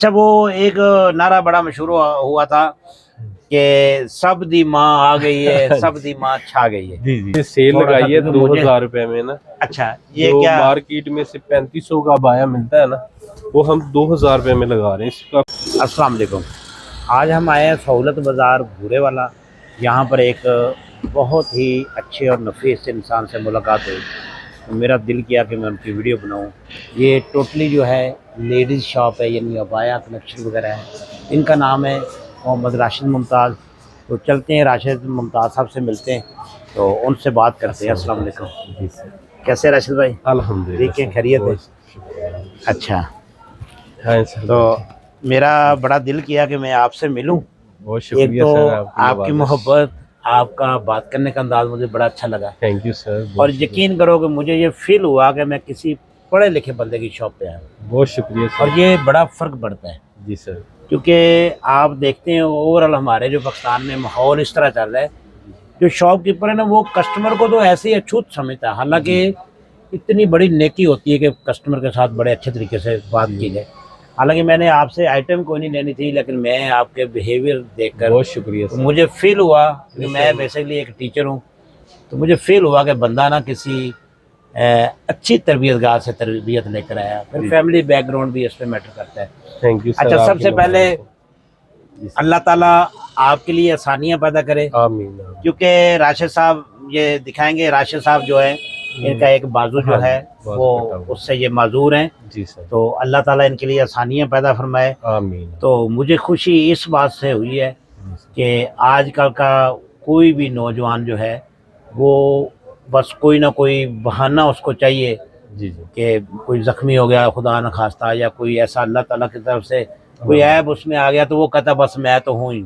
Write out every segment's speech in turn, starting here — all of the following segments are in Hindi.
अच्छा, वो एक नारा बड़ा मशहूर हुआ था कि सब दी माँ आ गई है, सब दी माँ छा गई है। जी जी, सेल थोड़ा सा लगाई है क्योंकि मुझे 2000 रुपए में ना। अच्छा ये जो क्या। मार्केट में से 3500 का बाया मिलता है ना, वो हम 2000 रुपए में लगा रहे हैं इसका। अस्सलाम वालेकुम। आज हम आए हैं सहूलत बाज़ार भूरे वाला। यहाँ पर एक बहुत ही अच्छे और नफीस इंसान से मुलाकात हुई तो मेरा दिल किया कि मैं उनकी वीडियो बनाऊँ। ये टोटली जो है लेडीज़ शॉप है, यानी अबाया कलेक्शन वगैरह है। इनका नाम है मोहम्मद राशिद मुमताज़। तो चलते हैं राशिद मुमताज़ साहब से मिलते हैं, तो उनसे बात करते हैं। अस्सलाम वालेकुम। जी सर। कैसे राशिद भाई? अल्हम्दुलिल्लाह ठीक है, सर, खैरियत है? बहुत शुक्रिया। अच्छा, हाँ सर, तो बैठे। मेरा बड़ा दिल किया कि मैं आपसे मिलूं। बहुत एक शुक्रिया तो सर, आपकी आपकी नवाजिश। मोहब्बत, आपका बात करने का अंदाज मुझे बड़ा अच्छा लगा। थैंक यू सर, और बहुत शुक्रिया। यकीन करो कि मुझे ये फील हुआ कि मैं किसी पढ़े लिखे बंदे की शॉप पे आया हूँ। बहुत शुक्रिया और सर। ये बड़ा फ़र्क पड़ता है, जी सर। क्योंकि आप देखते हैं ओवरऑल हमारे जो पाकिस्तान में माहौल इस तरह चल रहा है, जो शॉपकीपर है ना वो कस्टमर को तो ऐसे ही अछूत समझता है। हालांकि इतनी बड़ी नेकी होती है कि कस्टमर के साथ बड़े अच्छे तरीके से बात की जाए। हालांकि मैंने आपसे आइटम कोई नहीं लेनी थी, लेकिन मैं आपके बिहेवियर देखकर बहुत शुक्रिया तो सर। मुझे फील हुआ कि जी मैं सर। बेसिकली एक टीचर हूँ। तो मुझे फील हुआ कि बंदा ना किसी अच्छी तरबियतगाह से तरबियत लेकर आया। फिर जी, फैमिली बैकग्राउंड भी इस पे मैटर करता है। थैंक यू सर, अच्छा, आपकी सबसे पहले नवाजिश है। जी सर। अल्लाह ताला आपके लिए आसानियाँ पैदा करे, आमीन आमीन। क्योंकि राशिद साहब ये दिखाएंगे, राशिद साहब जो है इनका एक बाजू जो हाँ है जी, वो बाजू कटा हुआ। उससे ये माजूर हैं। जी सर। तो अल्लाह ताला इनके लिए आसानियाँ पैदा फरमाए। आमीन। तो मुझे खुशी इस बात से हुई है जी सर। कि आजकल का कोई भी नौजवान जो है वो बस कोई ना कोई बहाना उसको चाहिए जी जी। कि कोई ज़ख्मी हो गया खुदा न खास्ता, या कोई ऐसा अल्लाह ताला की तरफ से कोई हाँ, ऐब उसमें आ गया, तो वो कहता बस मैं तो हूँ ही।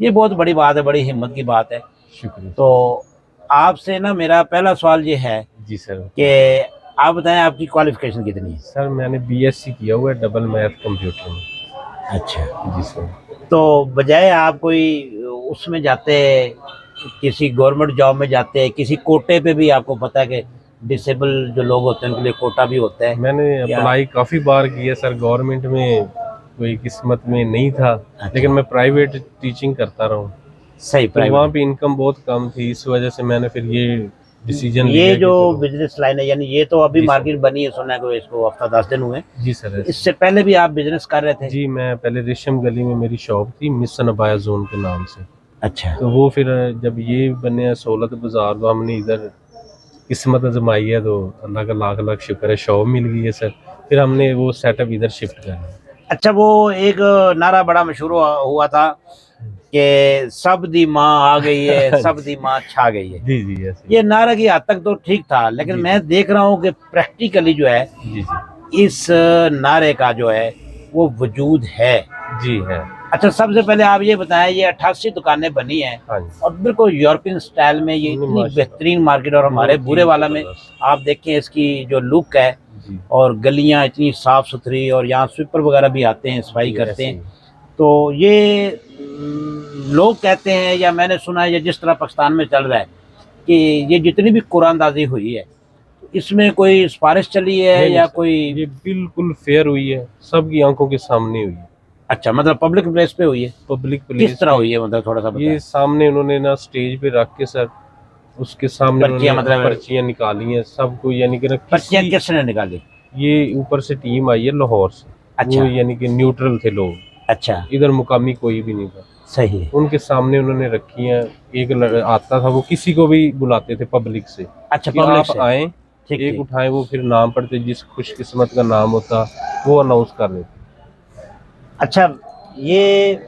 ये बहुत बड़ी बात है, बड़ी हिम्मत की बात है। शुक्रिया तो सर। आपसे ना मेरा पहला सवाल ये है जी सर। कि आप बताएं आपकी क्वालिफिकेशन कितनी है? सर मैंने बीएससी किया हुआ है, डबल मैथ कंप्यूटर में। अच्छा, जी सर। तो बजाय आप कोई उसमें जाते, किसी गवर्नमेंट जॉब में जाते, किसी कोटे पे भी आपको पता है कि डिसेबल जो लोग होते हैं उनके लिए कोटा भी होता है, मैंने या अप्लाई काफ़ी बार किया सर, गवर्नमेंट में कोई किस्मत में नहीं था। अच्छा लेकिन मैं प्राइवेट टीचिंग करता रहा हूँ, सही तो वहाँ प्राइवेट। पे इनकम बहुत कम थी, इस वजह से मैंने फिर ये डिसीजन ये लिया जो कि चलो। बिजनेस लाइन है, यानी ये तो अभी जी सर। मार्केट बनी है, सुना है कि इसको हफ्ता 10 दिन हुए। जी सर ऐसे। इससे पहले भी आप बिजनेस कर रहे थे? जी, मैं पहले रेशम गली में मेरी शॉप थी, मिशन अबाया जोन के नाम से। अच्छा तो वो फिर जब ये बने सहूलत बाजार, तो हमने इधर किस्मत आजमाई है, तो अल्लाह का लाख लाख शुक्र है, शॉप मिल गई है सर। फिर हमने वो सेटअप इधर शिफ्ट कर लिया। अच्छा, वो एक नारा बड़ा मशहूर हुआ था कि सब दी माँ आ गई है, सब दी माँ छा गई है। जी जी ऐसे। ये नारा की हद तक तो ठीक था, लेकिन जी मैं जी। देख रहा हूँ कि प्रैक्टिकली जो है जी जी। इस नारे का जो है वो वजूद है। जी है। अच्छा, सबसे पहले आप ये बताएं, ये 88 दुकानें बनी हैं हाँ जी। और बिल्कुल यूरोपियन स्टाइल में, ये नहीं इतनी माशाल्लाह, बेहतरीन मार्केट, और हमारे बहुत बुरे ही वाला में ज़बरदस्त। आप देखें इसकी जो लुक है, जी और गलियां इतनी साफ सुथरी, और यहाँ स्वीपर वगैरह भी आते हैं, सफाई जी करते ऐसे हैं। ही। तो ये लोग कहते हैं, या मैंने सुना है, ये जिस तरह पाकिस्तान में चल रहा है कि ये जितनी भी कुरानदाजी हुई है, इसमें कोई सिफारिश चली है नहीं नहीं या सर, कोई? ये बिल्कुल फेयर हुई है, सबकी आंखों के सामने हुई है। अच्छा, मतलब पब्लिक प्लेस पे हुई है? पब्लिक किस प्लेस तरह पे। हुई है, मतलब थोड़ा सा बताएं। ये सामने उन्होंने ना स्टेज पे रख के सर, उसके सामने पर्चियां उन्होंने मतलब? पर्चियां निकाली हैं सबको, यानी कि ना पर्चियां किसी। किसने निकाली? ये ऊपर से टीम आई है लाहौर से, वो अच्छा यानी कि न्यूट्रल थे लोग, अच्छा, इधर मुकामी कोई भी नहीं था। सही है। उनके सामने उन्होंने रखी हैं। एक आता था, वो किसी को भी बुलाते थे पब्लिक से अच्छा, कि पब्लिक आप से। आए, ठीक एक ठीक। उठाएं, वो फिर नाम पढ़ते, जिस खुशकिस्मत का नाम होता वो अनाउंस कर देते। अच्छा, ये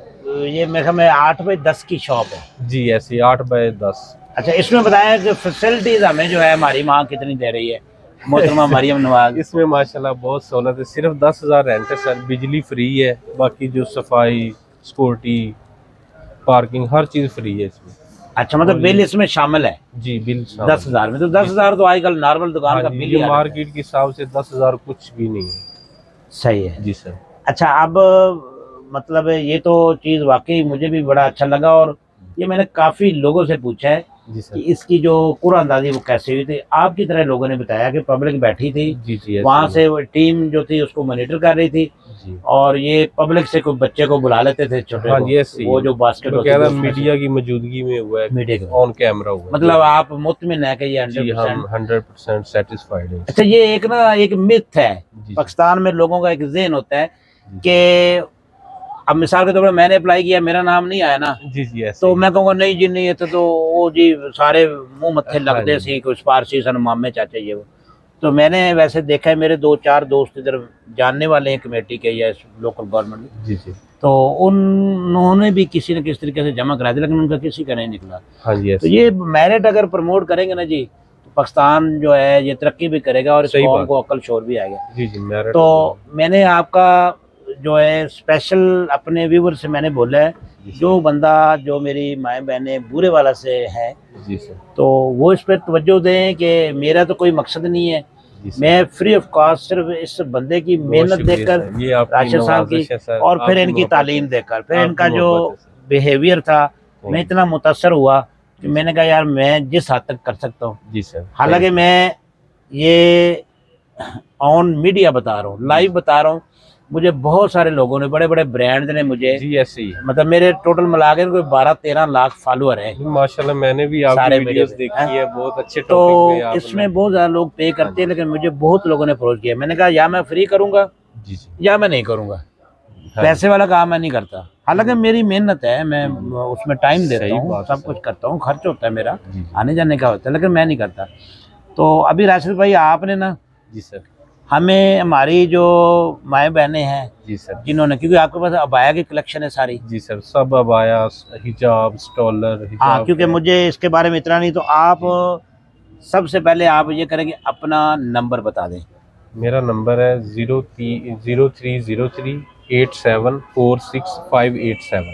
मेरे ख्याल में 8 बाई 10 की शॉप है। जी ऐसे 8 बाय 10। अच्छा, इसमें बताया कि फैसिलिटीज हमें जो है हमारी माँ कितनी दे रही है, मोहतरमा मरियम नवाज? इसमें माशाल्लाह बहुत सहूलत है, सिर्फ 10,000 रेंट है सर, बिजली फ्री है, बाकी जो सफाई, सिक्योरिटी, पार्किंग, हर चीज़ फ्री है इसमें। अच्छा, मतलब और बिल ये इसमें शामिल है जी बिल शामिल 10,000 में? तो है। 10,000 तो आजकल नॉर्मल दुकान हाँ का जी, बिल ये ही आ जाता है। मार्केट के हिसाब से 10,000 कुछ भी नहीं है। सही है। जी सर। अच्छा, अब मतलब ये तो चीज़ वाकई मुझे भी बड़ा अच्छा लगा, और ये मैंने काफ़ी लोगों से पूछा है जी कि सर। इसकी जो कुरानदाजी वो कैसे हुई थी। आपकी तरह लोगों ने बताया कि पब्लिक बैठी थी, जी जी ऐसे वहाँ ही। से वो टीम जो थी उसको मॉनिटर कर रही थी, जी। और ये पब्लिक से कोई बच्चे को बुला लेते थे छोटे हाँ को, जी, ऐसे ही वो जो बास्केट होती बकायदा थी उसमें से। मीडिया की मौजूदगी में हुआ है, मीडिया के ऑन कैमरा हुआ है। मतलब आप मुतमिन है कि ये जी हम 100%? 100% सेटिस्फाइड हैं। अच्छा, ये एक ना एक मिथ है जी पाकिस्तान में, लोगों का एक ज़हन होता है जी कि अब मिसाल के तौर पर मैंने अप्लाई किया, मेरा नाम नहीं आया ना, जी जी ऐसे तो ही। मैं कहूँगा नहीं जी नहीं, ये तो वो जी सारे मुंह मत्थे हाँ लगते जी। सी कुछ पारसी सन मामे चाचे ये वो। तो मैंने वैसे देखा है, मेरे 2-4 दोस्त इधर जानने वाले हैं कमेटी के या लोकल गवर्नमेंट में, जी जी तो उन्होंने भी किसी न किसी तरीके से जमा करा दिया, लेकिन उनका किसी का नहीं निकला। हाँ जी तो ऐसे ये मेरिट अगर प्रमोट करेंगे ना जी, तो पाकिस्तान जो है ये तरक्की भी करेगा और इस सही कौम बात। को अकल शोर भी आएगा। जी जी मेरिट। तो मैंने आपका जो है स्पेशल अपने व्यूवर से मैंने बोला है, जो बंदा जो मेरी माएँ बहनें बूरे वाला से है, जी सर। तो वो इस पर तवज्जो दें कि मेरा तो कोई मकसद नहीं है, जी सर। मैं फ्री ऑफ कॉस्ट सिर्फ इस बंदे की बहुत मेहनत शुक्रिया देखकर, सर, ये आपकी राशिद साहब की, नवाजिश है सर, और फिर आपकी इनकी मोहब्बत तालीम है। देखकर, फिर आपकी इनका जो मोहब्बत है सर। बिहेवियर था, मैं जी। इतना मुतासर हुआ कि मैंने कहा यार मैं जिस हद तक कर सकता हूँ। जी सर। हालांकि मैं ये ऑन मीडिया बता रहा हूँ, लाइव बता रहा हूँ, मुझे बहुत सारे लोगों ने, बड़े बड़े ब्रांड ने मुझे, जी ऐसे ही। मतलब मेरे टोटल मिला के कोई 12-13 लाख फॉलोअर हैं माशाल्लाह मैंने भी सारे आपकी मीडिया वीडियोस पे, देखी है, बहुत अच्छे तो टॉपिक पे आपने। इसमें बहुत ज़्यादा लोग पे करते हैं, लेकिन मुझे बहुत लोगों ने अप्रोच किया। मैंने कहा या मैं फ्री करूँगा जी जी। या मैं नहीं करूँगा, हाँ पैसे वाला काम मैं नहीं करता। हालांकि मेरी मेहनत है, मैं उसमें टाइम देता सही हूँ, बात है सब सर। कुछ करता हूँ, खर्च होता है मेरा, जी जी। आने जाने का होता है, लेकिन मैं नहीं करता। तो अभी राशिद भाई आपने ना जी सर। हमें, हमारी जो माएँ बहनें हैं जी सर। जिन्होंने, क्योंकि आपके पास अबाया की कलेक्शन है सारी, जी सर, सब अबाया, हिजाब, स्टॉलर, हाँ, हिजाब क्योंकि है। मुझे इसके बारे में इतना नहीं, तो आप सबसे पहले आप ये करें कि अपना नंबर बता दें। मेरा नंबर है 030387465887।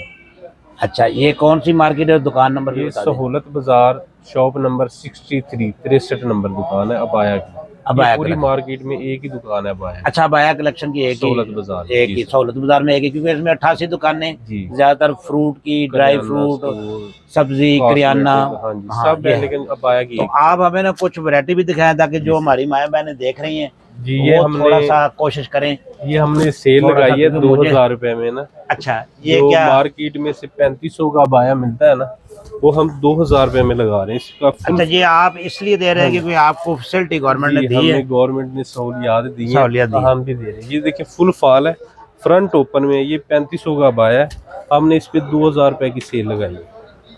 अच्छा, ये कौन सी मार्केट है, दुकान नंबर भी ये बता दें। सहूलत बाजार, शॉप नंबर 63 नंबर दुकान है अबाया की। अबाया ये पूरी कलेक्शन। मार्केट में एक ही दुकान है अबाया। अच्छा, अबाया कलेक्शन की एक सहूलत ही, बाजार। एक जी ही सर। सहूलत बाजार में एक ही, क्योंकि इसमें 88 दुकानें, जी। ज्यादातर फ्रूट की, ड्राई करियाना फ्रूट, स्टोर, सब्जी, करियाना, कॉस्मेटिक, हाँ जी हाँ सब ये है, है। लेकिन अबाया की तो एक। आप हमें ना कुछ वैरायटी भी दिखाएं, ताकि जी जो सर। हमारी माएँ बहनें देख रही हैं जी ये वो थोड़ा हमने, सा कोशिश करें। ये हमने सेल थोड़ा सा, लगाई है क्योंकि मुझे, 2000 रुपए में ना। अच्छा ये जो क्या, मार्केट में से 3500 का अबाया मिलता है ना, वो हम 2000 रुपए में लगा रहे हैं इसका फुल। अच्छा ये आप इसलिए दे रहे हैं हाँ क्योंकि आपको फैसिलिटी गवर्नमेंट ने जी, दी है, हमें गवर्नमेंट ने सहूलियात दी हैं, सहूलियत दी है। हम भी दे रहे हैं। ये देखिए फुल फॉल है, फ्रंट ओपन में, ये 3500 का अबाया है, हमने इस पे 2000 रुपए की सेल लगाई है।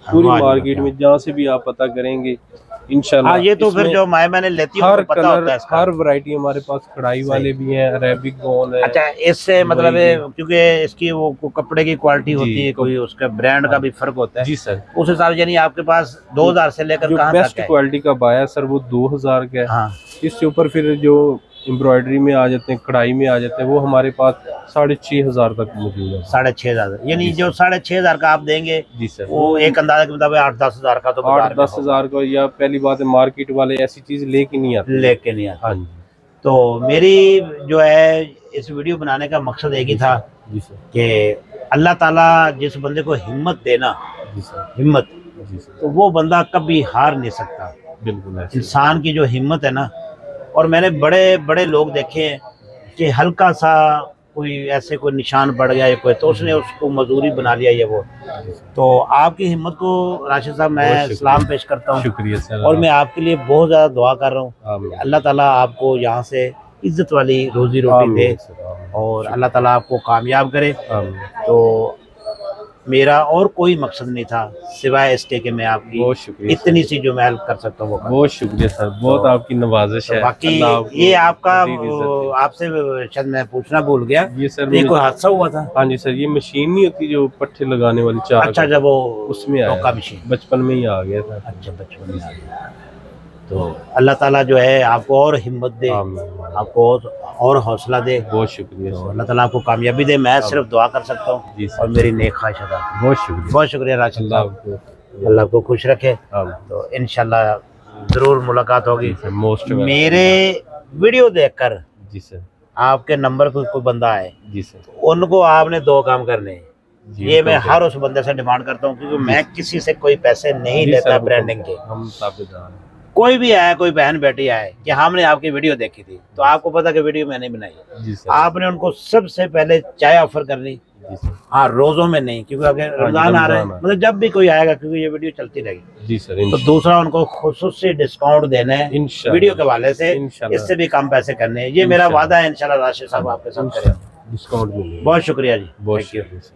पूरी वाह जी, मार्केट वाह। में जहाँ से भी आप पता करेंगे हाँ, इंशाल्लाह ये तो फिर इसमें जो माएँ बहनें लेती हैं हर उनको पता कलर, होता है इसका। हर वैरायटी हमारे पास, कढ़ाई वाले भी हैं, अरेबिक गोन है। अच्छा, इससे मतलब वही है भी। क्योंकि इसकी वो कपड़े की क्वालिटी जी होती है, कोई उसका ब्रांड का भी फर्क होता है, जी सर। उस हिसाब से, यानी आपके पास 2000 से लेकर जो कहाँ तक बेस्ट है। क्वालिटी का बाया सर वो 2000 का है। हाँ, इसके ऊपर फिर जो एम्ब्रॉयडरी में आ जाते हैं, कढ़ाई में आ जाते हैं, वो हमारे पास 6500 तक मौजूद है। 6500, यानी जी जो सर। 6500 का आप देंगे, जी सर। वो एक अंदाजा के मुताबिक 8-10 हजार का तो बाजार में 8-10 हजार का, या पहली बात है मार्केट वाले ऐसी चीज लेके नहीं आते। लेके नहीं आता। हाँ जी। तो मेरी जो है इस वीडियो बनाने का मकसद एक ही था जी सर। कि अल्लाह ताला जिस बंदे को हिम्मत देना, जी सर। हिम्मत, जी सर। तो वो बंदा कभी हार नहीं सकता। बिल्कुल ऐसे। इंसान की जो हिम्मत है ना, और मैंने बड़े बड़े लोग देखे हैं कि हल्का सा कोई ऐसे कोई निशान पड़ गया या कोई, तो उसने उसको मजदूरी बना लिया ये वो। तो आपकी हिम्मत को राशिद साहब मैं बहुत शुक्रिया। सलाम पेश करता हूँ, शुक्रिया सर। और मैं आपके लिए बहुत ज़्यादा दुआ कर रहा हूँ। आमीन। अल्लाह ताला आपको यहाँ से इज्जत वाली रोजी रोटी दे, आमीन सर, आमीन। और अल्लाह ताला आपको कामयाब करे। आमीन। तो मेरा और कोई मकसद नहीं था सिवाय इसके कि मैं आपकी बहुत शुक्रिया इतनी सी जो मैं हेल्प कर सकता हूँ वो कर। बहुत शुक्रिया सर, बहुत तो- आपकी नवाजिश है। बाकी अल्लाह आपको ये आपका मज़ीद इज़्ज़त दे। आपसे शायद मैं पूछना भूल गया, ये सर ये कोई हादसा हुआ था? हाँ जी सर, ये मशीन नहीं होती जो पट्टे लगाने वाली चार, अच्छा, जब वो उसमें आया, टोका मशीन, बचपन में ही आ गया था। अच्छा बचपन में आ गया। तो अल्लाह ताला जो है आपको और हिम्मत दे, आमीन। आपको और हौसला दे। बहुत शुक्रिया तो सर। अल्लाह ताला आपको कामयाबी दे, मैं सिर्फ दुआ कर सकता हूँ, जी सर। और मेरी नेक ख्वाहिश है। बहुत शुक्रिया। बहुत शुक्रिया राशिद अल्लाह साहब, आपको, अल्लाह आपको खुश रखे। आमीन। तो इंशाल्लाह ज़रूर मुलाकात होगी। मोस्ट मेरे वीडियो देखकर जी सर। आपके नंबर पर कोई बंदा आए, जी सर। उनको आपने 2 काम करने हैं। जी, ये मैं हुक्म हर उस बंदे से डिमांड करता हूँ, क्योंकि मैं किसी से कोई पैसे नहीं जी लेता सर, ब्रांडिंग के। हम ताबेदार हैं। कोई भी आया, कोई बहन बेटी आए कि हमने आपकी वीडियो देखी थी, तो आपको पता कि वीडियो मैंने बनाई है, जी सर। आपने उनको सबसे पहले चाय ऑफर करनी। जी सर। हाँ, रोजों में नहीं, क्योंकि अगर हाँ जी, रमजान आ रहे हैं, रमजान आ मतलब जब भी कोई आएगा, क्योंकि ये वीडियो चलती रहेगी। जी सर। तो दूसरा, उनको खुसूसी डिस्काउंट देने हैं इंशाल्लाह। वीडियो के हवाले से, इंशाल्लाह। इससे भी कम पैसे करने हैं। ये मेरा इंशाल्लाह। वादा है, इंशाल्लाह राशिद साहब आपके साथ करें। डिस्काउंट मिलेगा। बहुत शुक्रिया जी, बहुत थैंक यू। शुक्रिया सर।